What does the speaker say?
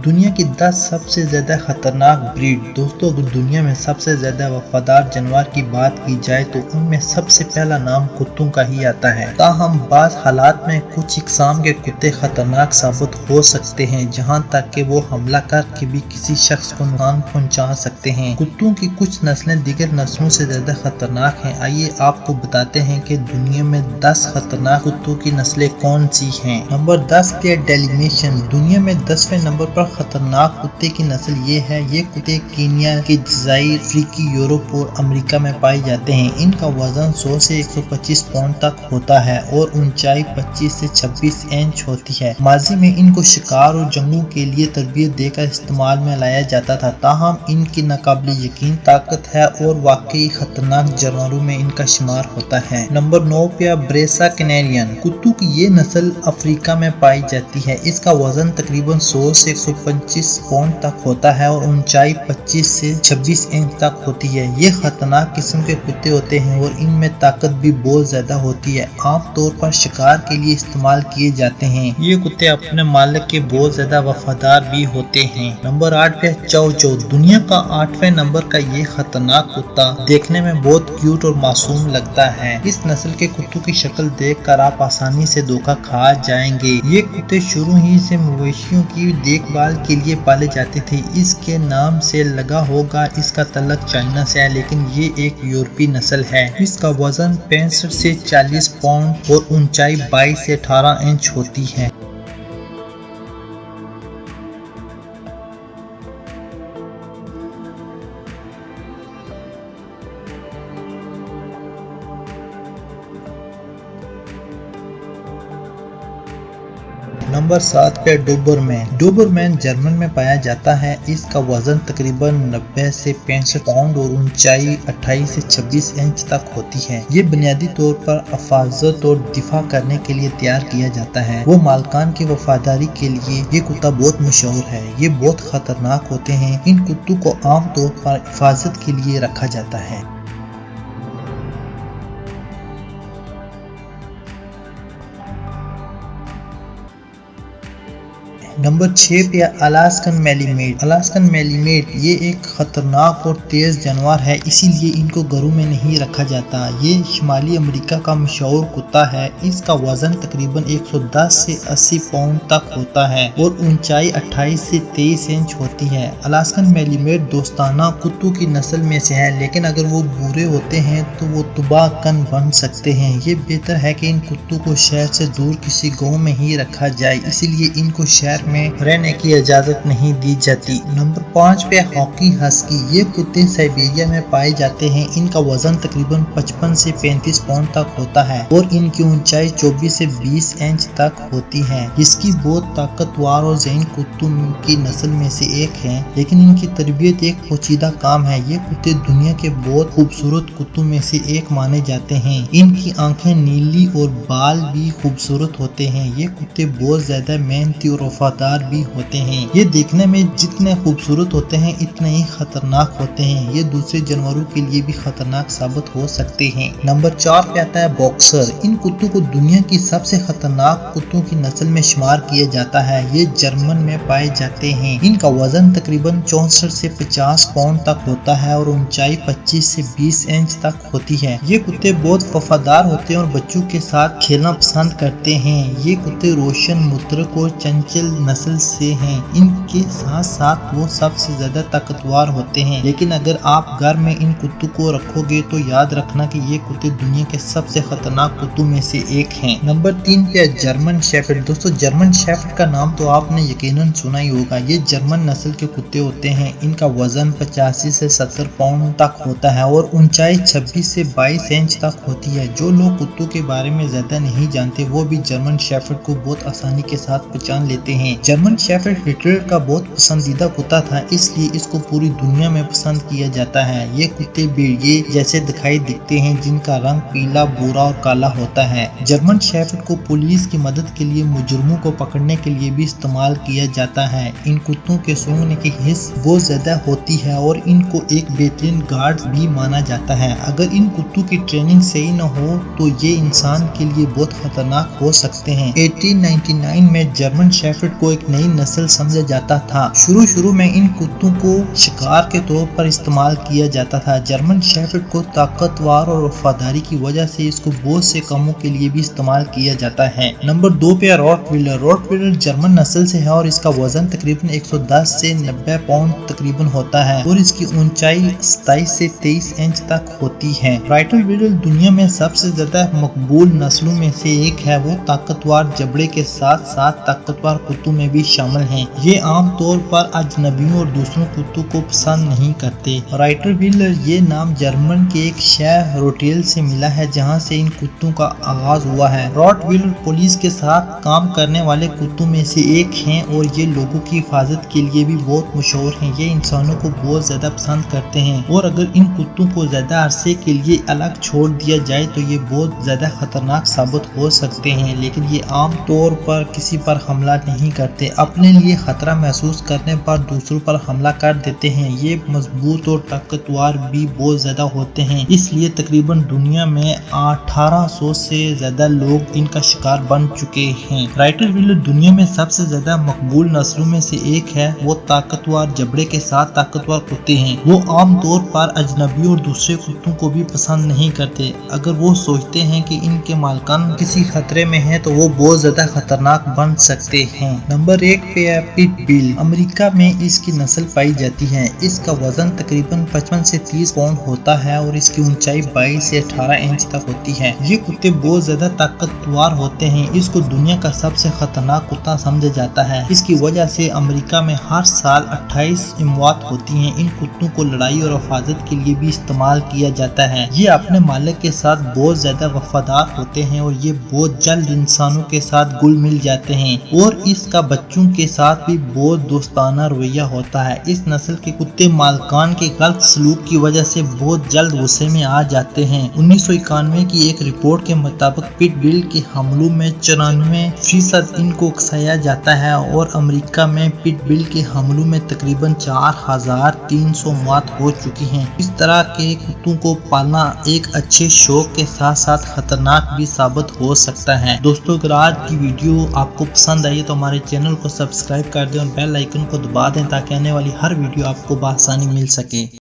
दुनिया की 10 सबसे ज्यादा खतरनाक ब्रीड। दोस्तों, अगर दुनिया में सबसे ज्यादा वफादार जानवर की बात की जाए तो उनमें सबसे पहला नाम कुत्तों का ही आता है। ताहम बाज़ हालात में कुछ इकसाम के कुत्ते खतरनाक साबित हो सकते हैं, जहां तक कि वो हमला करके भी किसी शख्स को नुकसान पहुंचा सकते हैं। कुत्तों की कुछ नस्लें दीगर नस्लों से ज्यादा खतरनाक हैं। आइए आपको बताते हैं कि दुनिया में 10 खतरनाक कुत्तों की नस्लें कौन सी हैं। नंबर 10 पे डेलिमेशन। दुनिया में 10वें नंबर पर खतरनाक कुत्ते की नस्ल ये है। ये कुत्ते कीनिया के जज़ाइर, अफ्रीकी, यूरोप और अमेरिका में पाए जाते हैं। इनका वजन 100 से 125 पाउंड तक होता है और ऊंचाई 25 से 26 इंच होती है। माजी में इनको शिकार और जंगों के लिए तरबियत देकर इस्तेमाल में लाया जाता था। ताहम इनकी नाकाबिले यकीन ताकत है और वाकई खतरनाक जानवरों में इनका शुमार होता है। नंबर 9 पे ब्रेसा कैनेरियन। कुत्तों की ये नस्ल अफ्रीका में पाई जाती है। इसका वजन तकरीबन 100 से 125 पाउंड तक होता है और ऊंचाई 25 से 26 इंच तक होती है। ये खतरनाक किस्म के कुत्ते होते हैं और इनमें ताकत भी बहुत ज्यादा होती है। आमतौर पर शिकार के लिए इस्तेमाल किए जाते हैं। ये कुत्ते अपने मालिक के बहुत ज्यादा वफादार भी होते हैं। नंबर 8 पे चाओ चाओ। दुनिया का 8वें नंबर का ये खतरनाक कुत्ता देखने में बहुत क्यूट और मासूम लगता है। इस नस्ल के कुत्तों की शक्ल देखकर आप आसानी से धोखा खा जाएंगे। ये कुत्ते शुरू ही से मवेशियों की देखभाल के लिए पाले जाते थे। इसके नाम से लगा होगा इसका तल्लक चाइना से है, लेकिन ये एक यूरोपीय नस्ल है। इसका वजन 65 से 40 पाउंड और ऊंचाई 22 से 18 इंच होती है। नंबर 7 पे डोबरमैन। डोबरमैन जर्मन में पाया जाता है। इसका वजन तकरीबन 90 से 65 पाउंड और ऊंचाई 28 से 26 इंच तक होती है। ये बुनियादी तौर पर हिफाजत और दिफा करने के लिए तैयार किया जाता है। वो मालकान की वफादारी के लिए ये कुत्ता बहुत मशहूर है। ये बहुत खतरनाक होते हैं। इन कुत्तों को आमतौर पर हिफाजत के लिए रखा जाता है। नंबर 6 पे अलास्कन मैलीमेट। अलास्कन मैलीमेट ये एक खतरनाक और तेज जानवर है, इसीलिए इनको घरों में नहीं रखा जाता। ये शुमाली अमेरिका का मशहूर कुत्ता है। इसका वजन तकरीबन 110 से 80 पाउंड तक होता है और ऊंचाई 28 से 23 इंच होती है। अलास्कन मैलीमेट दोस्ताना कुत्तों की नस्ल में से है, लेकिन अगर वो बुरे होते हैं तो वो तबाहकन बन सकते हैं। ये बेहतर है कि इन कुत्तों को शहर से दूर किसी गांव में ही रखा जाए, इसीलिए इनको शहर में रहने की इजाजत नहीं दी जाती। नंबर 5 पे हॉकी हस्की। ये कुत्ते साइबेरिया में पाए जाते हैं। इनका वजन तकरीबन 55 से 35 पाउंड तक होता है और इनकी ऊंचाई 24 से 20 इंच तक होती है। इसकी बहुत ताकतवर और ज़हीन कुत्तों की नस्ल में से एक है, लेकिन इनकी तरबियत एक पोचीदा काम है। ये कुत्ते दुनिया के बहुत खूबसूरत कुत्तों में से एक माने जाते हैं। इनकी आंखें नीली और बाल भी खूबसूरत होते हैं। ये कुत्ते बहुत ज्यादा मेहनती और वफादार भी होते हैं। ये देखने में जितने खूबसूरत होते हैं इतने ही खतरनाक होते हैं। ये दूसरे जानवरों के लिए भी खतरनाक साबित हो सकते हैं। नंबर 4 पे आता है बॉक्सर। इन कुत्तों को दुनिया की सबसे खतरनाक कुत्तों की नस्ल में शुमार किया जाता है। ये जर्मन में पाए जाते हैं। इनका वजन तकरीबन 64 से 50 पाउंड तक होता है और ऊंचाई 25 से 20 इंच तक होती है। ये कुत्ते बहुत वफादार होते हैं और बच्चों के साथ खेलना पसंद करते हैं। ये कुत्ते रोशन, मुतरक और चंचल नस्ल से हैं। इनके साथ साथ वो सबसे ज्यादा ताकतवर होते हैं, लेकिन अगर आप घर में इन कुत्तों को रखोगे तो याद रखना कि ये कुत्ते दुनिया के सबसे खतरनाक कुत्तों में से एक हैं। नंबर 3 पे जर्मन शेफर्ड। दोस्तों, जर्मन शेफर्ड का नाम तो आपने यकीनन सुना ही होगा। ये जर्मन नस्ल के कुत्ते होते हैं। इनका वजन 85 से 70 पाउंड तक होता है और ऊंचाई 26 से 22 इंच तक होती है। जो लोग कुत्तों के बारे में ज्यादा नहीं जानते वो भी जर्मन शेफर्ड को बहुत आसानी के साथ पहचान लेते हैं। जर्मन शेफर्ड हिटलर का बहुत पसंदीदा कुत्ता था, इसलिए इसको पूरी दुनिया में पसंद किया जाता है। ये कुत्ते भेड़िए जैसे दिखाई दिखते हैं, जिनका रंग पीला, भूरा और काला होता है। जर्मन शेफर्ड को पुलिस की मदद के लिए मुजरिमों को पकड़ने के लिए भी इस्तेमाल किया जाता है। इन कुत्तों के सूंघने की हिस्स बहुत ज्यादा होती है और इनको एक बेहतरीन गार्ड भी माना जाता है। अगर इन कुत्तों की ट्रेनिंग सही न हो तो ये इंसान के लिए बहुत खतरनाक हो सकते हैं। 1899 में जर्मन शेफर्ड को एक नई नस्ल समझा जाता था। शुरू में इन कुत्तों को शिकार के तौर पर इस्तेमाल किया जाता था। जर्मन शेफर्ड को ताकतवर और वफादारी की वजह से इसको बहुत से कामों के लिए भी इस्तेमाल किया जाता है। नंबर 2 पे रॉटवीलर। रॉटवीलर जर्मन नस्ल से है और इसका वजन तकरीबन 110 से 90 पाउंड तकरीबन होता है और इसकी ऊंचाई 27 से 23 इंच तक होती है। रॉटवीलर दुनिया में सबसे ज्यादा मकबूल नस्लों में से एक है। वो ताकतवर जबड़े के साथ साथ ताकतवर कुत्तों में भी शामिल हैं। ये आमतौर पर अजनबियों और दूसरों कुत्तों को पसंद नहीं करते। रॉटवीलर ये नाम जर्मन के एक शहर रोटेल से मिला है जहाँ से इन कुत्तों का आगाज हुआ है। रॉटवीलर पुलिस के साथ काम करने वाले कुत्तों में से एक हैं और ये लोगों की हिफाजत के लिए भी बहुत मशहूर हैं। ये इंसानों को बहुत ज्यादा पसंद करते हैं और अगर इन कुत्तों को ज्यादा अरसे के लिए अलग छोड़ दिया जाए तो ये बहुत ज्यादा खतरनाक साबित हो सकते हैं, लेकिन ये आम तौर पर किसी पर हमला नहीं करते। अपने लिए खतरा महसूस करने पर दूसरों पर हमला कर देते हैं। ये मजबूत और ताकतवर भी बहुत ज्यादा होते हैं, इसलिए तकरीबन दुनिया में 1800 से ज्यादा लोग इनका शिकार बन चुके हैं। रॉटवीलर दुनिया में सबसे ज्यादा मकबूल नस्लों में से एक है। वो ताकतवर जबड़े के साथ ताकतवर कुत्ते हैं। वो आमतौर पर अजनबियों और दूसरे कुत्तों को भी पसंद नहीं करते। अगर वो सोचते हैं कि इनके मालिकान किसी खतरे में हैं तो वो बहुत ज्यादा खतरनाक बन सकते हैं। नंबर 1 पे है पिटबुल। अमेरिका में इसकी नस्ल पाई जाती है। इसका वजन तकरीबन 55 से 30 पाउंड होता है और इसकी ऊंचाई 22 से 18 इंच तक होती है। ये कुत्ते बहुत ज्यादा ताकतवर होते हैं। इसको दुनिया का सबसे खतरनाक कुत्ता समझा जाता है। इसकी वजह से अमेरिका में हर साल 28 अमवात होती हैं। इन कुत्तों को लड़ाई और हिफाजत के लिए भी इस्तेमाल किया जाता है। ये अपने मालिक के साथ बहुत ज्यादा वफादार होते हैं और ये बहुत जल्द इंसानों के साथ घुल मिल जाते हैं और इसका बच्चों के साथ भी बहुत दोस्ताना रवैया होता है। इस नस्ल के कुत्ते मालिकान के गलत सलूक की वजह से बहुत जल्द गुस्से में आ जाते हैं। 1991 की एक रिपोर्ट के मुताबिक पिटबुल के हमलों में 94% इनको उकसाया जाता है और अमेरिका में पिटबुल के हमलों में तकरीबन 4300 मौत हो चुकी हैं। इस तरह के कुत्तों को पालना एक अच्छे शौक के साथ साथ खतरनाक भी साबित हो सकता है। दोस्तों, अगर आज की वीडियो आपको पसंद आई तो हमारे चैनल को सब्सक्राइब कर दें और बेल आइकन को दबा दें ताकि आने वाली हर वीडियो आपको बआसानी मिल सके।